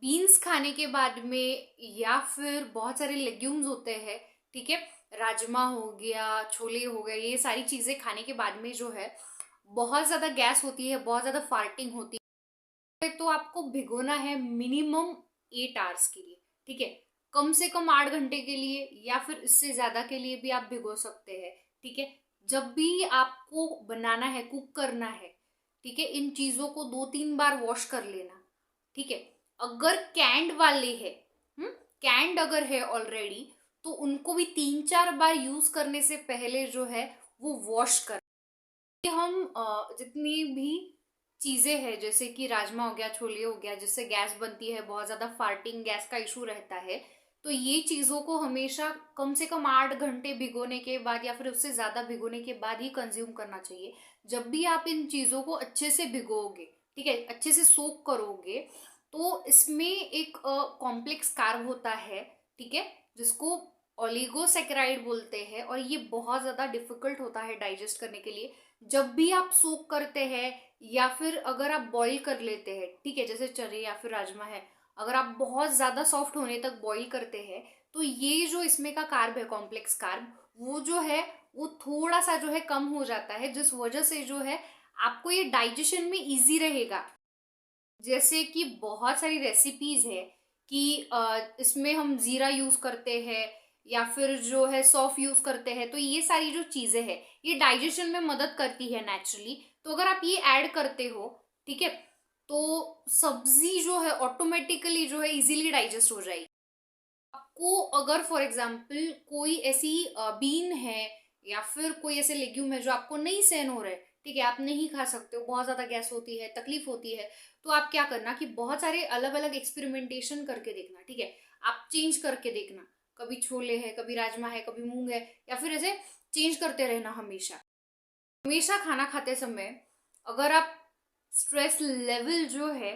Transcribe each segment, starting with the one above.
Beans खाने के बाद में या फिर बहुत सारे लेग्यूम्स होते हैं, ठीक है, राजमा हो गया, छोले हो गए, ये सारी चीजें खाने के बाद में जो है बहुत ज्यादा गैस होती है, बहुत ज्यादा फार्टिंग होती है। तो आपको भिगोना है मिनिमम 8 आवर्स के लिए, ठीक है, कम से कम 8 घंटे के लिए या फिर इससे ज्यादा के लिए भी आप भिगो सकते हैं, ठीक है। जब भी आपको बनाना है, कुक करना है, ठीक है, इन चीजों को 2-3 बार वॉश कर लेना, ठीक है। अगर कैंड वाले है, कैंड अगर है ऑलरेडी, तो उनको भी 3-4 बार यूज करने से पहले जो है वो वॉश कर। हम जितनी भी चीजें हैं जैसे कि राजमा हो गया, छोले हो गया, जिससे गैस बनती है, बहुत ज्यादा फार्टिंग गैस का इशू रहता है, तो ये चीजों को हमेशा कम से कम 8 घंटे भिगोने के बाद या फिर उससे ज्यादा भिगोने के बाद ही कंज्यूम करना चाहिए। जब भी आप इन चीजों को अच्छे से भिगोगे, ठीक है, अच्छे से सोक करोगे, तो इसमें एक कॉम्प्लेक्स कार्ब होता है, ठीक है, जिसको ओलिगोसैकेराइड बोलते हैं, और ये बहुत ज्यादा डिफिकल्ट होता है डाइजेस्ट करने के लिए। जब भी आप सोक करते हैं या फिर अगर आप बॉईल कर लेते हैं, ठीक है, जैसे चने या फिर राजमा है, अगर आप बहुत ज्यादा सॉफ्ट होने तक बॉईल करते हैं, तो ये जो इसमें का कार्ब है, कॉम्प्लेक्स कार्ब, वो जो है वो थोड़ा सा जो है कम हो जाता है, जिस वजह से जो है आपको ये डाइजेशन में इजी रहेगा। जैसे कि बहुत सारी रेसिपीज है कि इसमें हम जीरा यूज करते हैं या फिर जो है सौंफ यूज करते हैं, तो ये सारी जो चीजें हैं ये डाइजेशन में मदद करती है नेचुरली। तो अगर आप ये ऐड करते हो, ठीक है, तो सब्जी जो है ऑटोमेटिकली जो है इजीली डाइजेस्ट हो जाएगी। आपको अगर फॉर एग्जाम्पल कोई ऐसी बीन है या फिर कोई ऐसे लेग्यूम है जो आपको नहीं सहन हो रहे, ठीक है, आप नहीं खा सकते हो, बहुत ज्यादा गैस होती है, तकलीफ होती है, तो आप क्या करना कि बहुत सारे अलग अलग एक्सपेरिमेंटेशन करके देखना, ठीक है, आप चेंज करके देखना, कभी छोले है, कभी राजमा है, कभी मूंग है, या फिर ऐसे चेंज करते रहना हमेशा। हमेशा खाना खाते समय अगर आप स्ट्रेस लेवल जो है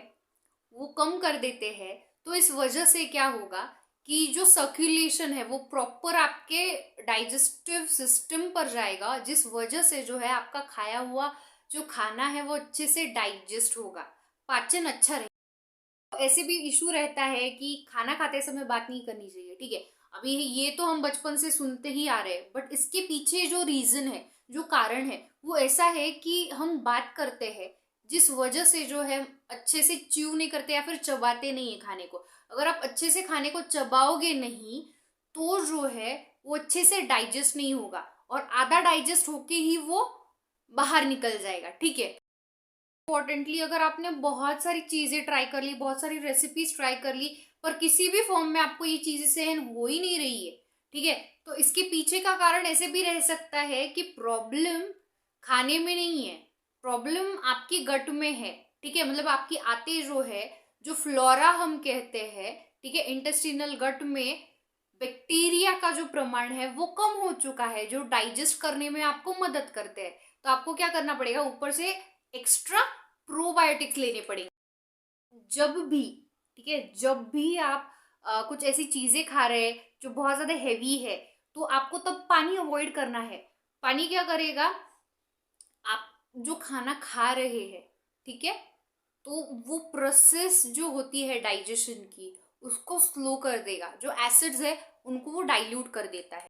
वो कम कर देते हैं, तो इस वजह से क्या होगा कि जो सर्कुलेशन है वो प्रॉपर आपके डाइजेस्टिव सिस्टम पर जाएगा, जिस वजह से जो है आपका खाया हुआ जो खाना है वो अच्छे से डाइजेस्ट होगा, पाचन अच्छा रहेगा। ऐसे भी इशू रहता है कि खाना खाते समय बात नहीं करनी चाहिए, ठीक है, अभी ये तो हम बचपन से सुनते ही आ रहे हैं, बट इसके पीछे जो रीजन है, जो कारण है, वो ऐसा है कि हम बात करते हैं, जिस वजह से जो है अच्छे से च्यू नहीं करते या फिर चबाते नहीं है खाने को। अगर आप अच्छे से खाने को चबाओगे नहीं, तो जो है वो अच्छे से डाइजेस्ट नहीं होगा, और आधा डाइजेस्ट होके ही वो बाहर निकल जाएगा, ठीक है। इम्पोर्टेंटली अगर आपने बहुत सारी चीजें ट्राई कर ली, बहुत सारी रेसिपीज ट्राई कर ली, पर किसी भी फॉर्म में आपको ये चीजें सहन हो ही नहीं रही है, ठीक है, तो इसके पीछे का कारण ऐसे भी रह सकता है कि प्रॉब्लम खाने में नहीं है, प्रॉब्लम आपकी गट में है, ठीक है, मतलब आपकी आते जो है, जो फ्लोरा हम कहते हैं, ठीक है, इंटेस्टिनल गट में बैक्टीरिया का जो प्रमाण है वो कम हो चुका है, जो डाइजेस्ट करने में आपको मदद करते हैं। तो आपको क्या करना पड़ेगा, ऊपर से एक्स्ट्रा प्रोबायोटिक्स लेने पड़ेंगे जब भी, ठीक है, जब भी आप कुछ ऐसी चीजें खा रहे हैं जो बहुत ज्यादा हैवी है, तो आपको तब पानी अवॉइड करना है। पानी क्या करेगा, आप जो खाना खा रहे हैं, ठीक है, तो वो प्रोसेस जो होती है डाइजेशन की उसको स्लो कर देगा, जो एसिड्स है उनको वो डाइल्यूट कर देता है।